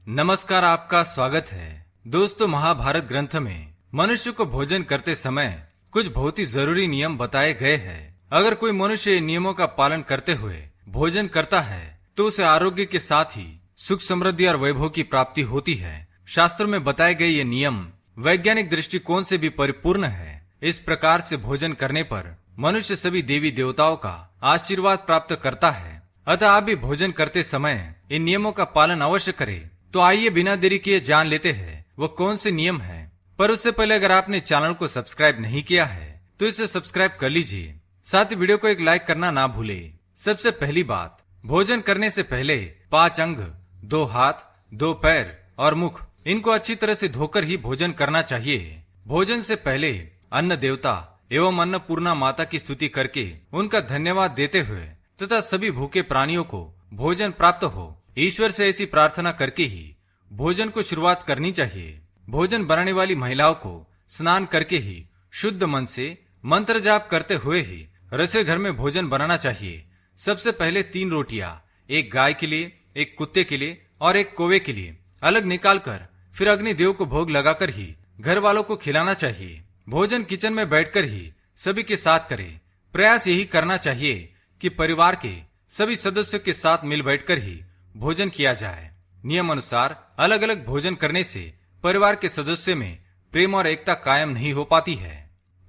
नमस्कार, आपका स्वागत है। दोस्तों, महाभारत ग्रंथ में मनुष्य को भोजन करते समय कुछ बहुत ही जरूरी नियम बताए गए हैं। अगर कोई मनुष्य इन नियमों का पालन करते हुए भोजन करता है तो उसे आरोग्य के साथ ही सुख, समृद्धि और वैभव की प्राप्ति होती है। शास्त्रों में बताए गए ये नियम वैज्ञानिक दृष्टिकोण से भी परिपूर्ण है। इस प्रकार से भोजन करने पर मनुष्य सभी देवी देवताओं का आशीर्वाद प्राप्त करता है। अतः आप भी भोजन करते समय इन नियमों का पालन अवश्य करें। तो आइए बिना देरी किए जान लेते हैं वो कौन से नियम हैं। पर उससे पहले अगर आपने चैनल को सब्सक्राइब नहीं किया है तो इसे सब्सक्राइब कर लीजिए। साथ ही वीडियो को एक लाइक करना ना भूले। सबसे पहली बात, भोजन करने से पहले 5 अंग, 2 हाथ, 2 पैर और मुख, इनको अच्छी तरह से धोकर ही भोजन करना चाहिए। भोजन से पहले अन्न देवता एवं अन्नपूर्णा माता की स्तुति करके उनका धन्यवाद देते हुए तथा सभी भूखे प्राणियों को भोजन प्राप्त हो, ईश्वर से ऐसी प्रार्थना करके ही भोजन को शुरुआत करनी चाहिए। भोजन बनाने वाली महिलाओं को स्नान करके ही शुद्ध मन से मंत्र जाप करते हुए ही रसोई घर में भोजन बनाना चाहिए। सबसे पहले 3 रोटियां, एक गाय के लिए, एक कुत्ते के लिए और एक कौवे के लिए अलग निकालकर फिर अग्निदेव को भोग लगाकर ही घर वालों को खिलाना चाहिए। भोजन किचन में बैठकर ही सभी के साथ करें। प्रयास यही करना चाहिए कि परिवार के सभी सदस्यों के साथ मिल बैठकर ही भोजन किया जाए। नियम अनुसार अलग अलग भोजन करने से परिवार के सदस्यों में प्रेम और एकता कायम नहीं हो पाती है।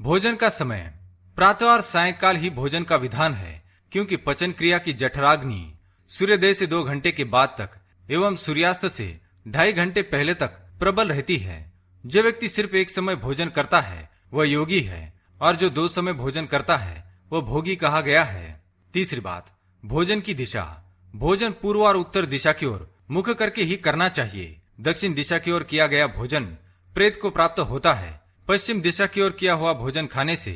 भोजन का समय प्रातः और सायंकाल ही भोजन का विधान है, क्योंकि पचन क्रिया की जठराग्नि सूर्योदय से 2 घंटे के बाद तक एवं सूर्यास्त से 2.5 घंटे पहले तक प्रबल रहती है। जो व्यक्ति सिर्फ एक समय भोजन करता है वह योगी है, और जो 2 समय भोजन करता है वह भोगी कहा गया है। तीसरी बात, भोजन की दिशा। भोजन पूर्व और उत्तर दिशा की ओर मुख करके ही करना चाहिए। दक्षिण दिशा की ओर किया गया भोजन प्रेत को प्राप्त होता है। पश्चिम दिशा की ओर किया हुआ भोजन खाने से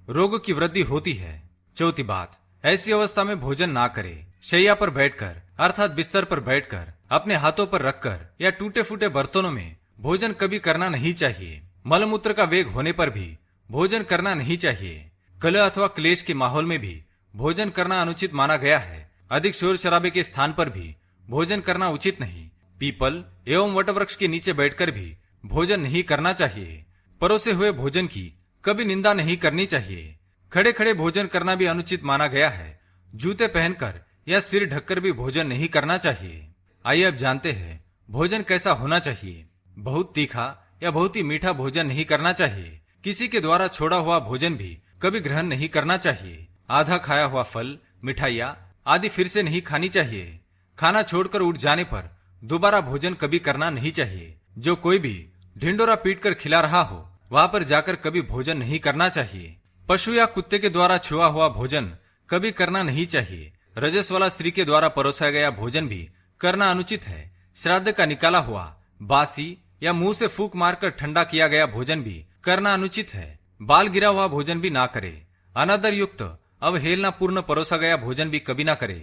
रोगों की वृद्धि होती है। चौथी बात, ऐसी अवस्था में भोजन ना करे। शैया पर बैठकर अर्थात बिस्तर पर बैठकर अपने हाथों पर रखकर या टूटे फूटे बर्तनों में भोजन कभी करना नहीं चाहिए। मलमूत्र का वेग होने पर भी भोजन करना नहीं चाहिए। कलह अथवा क्लेश के माहौल में भी भोजन करना अनुचित माना गया है। अधिक शोर शराबे के स्थान पर भी भोजन करना उचित नहीं। पीपल एवं वटवृक्ष के नीचे बैठकर भी भोजन नहीं करना चाहिए। परोसे हुए भोजन की कभी निंदा नहीं करनी चाहिए। खड़े खड़े भोजन करना भी अनुचित माना गया है। जूते पहनकर या सिर ढककर भी भोजन नहीं करना चाहिए। आइए अब जानते हैं भोजन कैसा होना चाहिए। बहुत तीखा या बहुत ही मीठा भोजन नहीं करना चाहिए। किसी के द्वारा छोड़ा हुआ भोजन भी कभी ग्रहण नहीं करना चाहिए। आधा खाया हुआ फल, मिठाइयाँ आदि फिर से नहीं खानी चाहिए। खाना छोड़कर उठ जाने पर दोबारा भोजन कभी करना नहीं चाहिए। जो कोई भी ढिंडोरा पीटकर खिला रहा हो वहां पर जाकर कभी भोजन नहीं करना चाहिए। पशु या कुत्ते के द्वारा छुआ हुआ भोजन कभी करना नहीं चाहिए। रजस वाला स्त्री के द्वारा परोसा गया भोजन भी करना अनुचित है। श्राद्ध का निकाला हुआ, बासी या मुंह से फूंक मारकर ठंडा किया गया भोजन भी करना अनुचित है। बाल गिरा हुआ भोजन भी ना करे। अनादर युक्त अवहेलना पूर्ण परोसा गया भोजन भी कभी ना करे।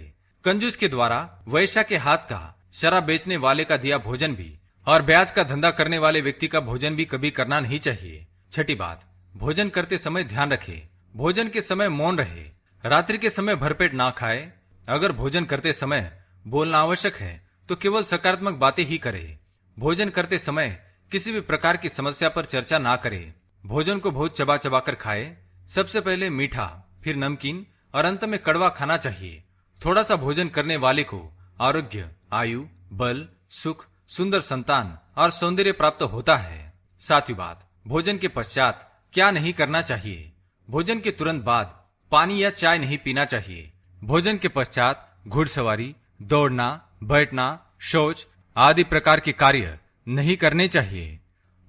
कंजूस के द्वारा वैश्या के हाथ का, शराब बेचने वाले का दिया भोजन भी और ब्याज का धंधा करने वाले व्यक्ति का भोजन भी कभी करना नहीं चाहिए। छठी बात, भोजन करते समय ध्यान रखे। भोजन के समय मौन रहे। रात्रि के समय भरपेट ना खाए। अगर भोजन करते समय बोलना आवश्यक है तो केवल सकारात्मक बातें ही करे। भोजन करते समय किसी भी प्रकार की समस्या पर चर्चा ना करे। भोजन को बहुत चबा चबा कर खाए। सबसे पहले मीठा, फिर नमकीन और अंत में कड़वा खाना चाहिए। थोड़ा सा भोजन करने वाले को आरोग्य, आयु, बल, सुख, सुंदर संतान और सौंदर्य प्राप्त होता है। सातवीं बात, भोजन के पश्चात क्या नहीं करना चाहिए। भोजन के तुरंत बाद पानी या चाय नहीं पीना चाहिए। भोजन के पश्चात घुड़सवारी, दौड़ना, बैठना, शौच आदि प्रकार के कार्य नहीं करने चाहिए।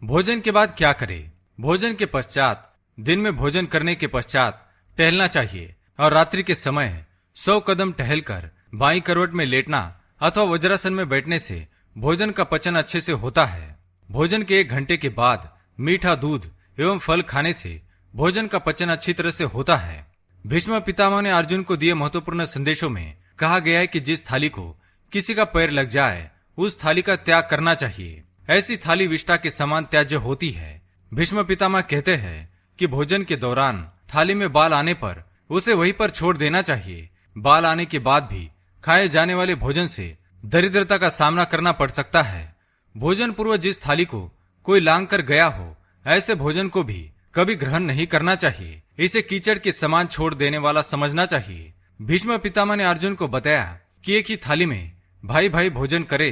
भोजन के बाद क्या करें। भोजन के पश्चात दिन में भोजन करने के पश्चात टहलना चाहिए और रात्रि के समय 100 कदम टहलकर बाईं करवट में लेटना अथवा वज्रासन में बैठने से भोजन का पचन अच्छे से होता है। भोजन के 1 घंटे के बाद मीठा दूध एवं फल खाने से भोजन का पचन अच्छी तरह से होता है। भीष्म पितामह ने अर्जुन को दिए महत्वपूर्ण संदेशों में कहा गया है कि जिस थाली को किसी का पैर लग जाए उस थाली का त्याग करना चाहिए। ऐसी थाली विष्ठा के समान त्याज्य होती है। भीष्म पितामह कहते हैं कि भोजन के दौरान थाली में बाल आने पर उसे वहीं पर छोड़ देना चाहिए। बाल आने के बाद भी खाए जाने वाले भोजन से दरिद्रता का सामना करना पड़ सकता है। भोजन पूर्व जिस थाली को कोई लांग कर गया हो, ऐसे भोजन को भी कभी ग्रहण नहीं करना चाहिए। इसे कीचड़ के समान छोड़ देने वाला समझना चाहिए। भीष्म पितामह ने अर्जुन को बताया कि एक ही थाली में भाई भाई भोजन करे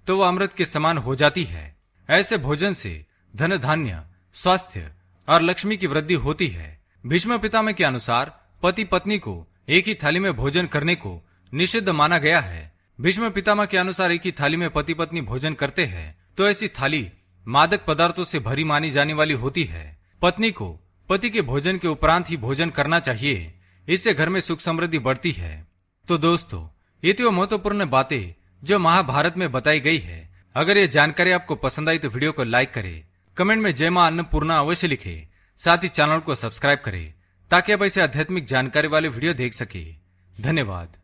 तो वह अमृत के समान हो जाती है। ऐसे भोजन से धन धान्य, स्वास्थ्य और लक्ष्मी की वृद्धि होती है। भीष्म पितामह के अनुसार पति पत्नी को एक ही थाली में भोजन करने को निषिद्ध माना गया है। भीष्म पितामह के अनुसार एक ही थाली में पति पत्नी भोजन करते हैं तो ऐसी थाली मादक पदार्थों से भरी मानी जाने वाली होती है। पत्नी को पति के भोजन के उपरांत ही भोजन करना चाहिए। इससे घर में सुख समृद्धि बढ़ती है। तो दोस्तों, ये थी वो महत्वपूर्ण बातें जो महाभारत में बताई गई है। अगर ये जानकारी आपको पसंद आई तो वीडियो को लाइक करें, कमेंट में जय मां अन्नपूर्णा अवश्य लिखें, साथ ही चैनल को सब्सक्राइब करें ताकि आप ऐसे आध्यात्मिक जानकारी वाले वीडियो देख सके। धन्यवाद।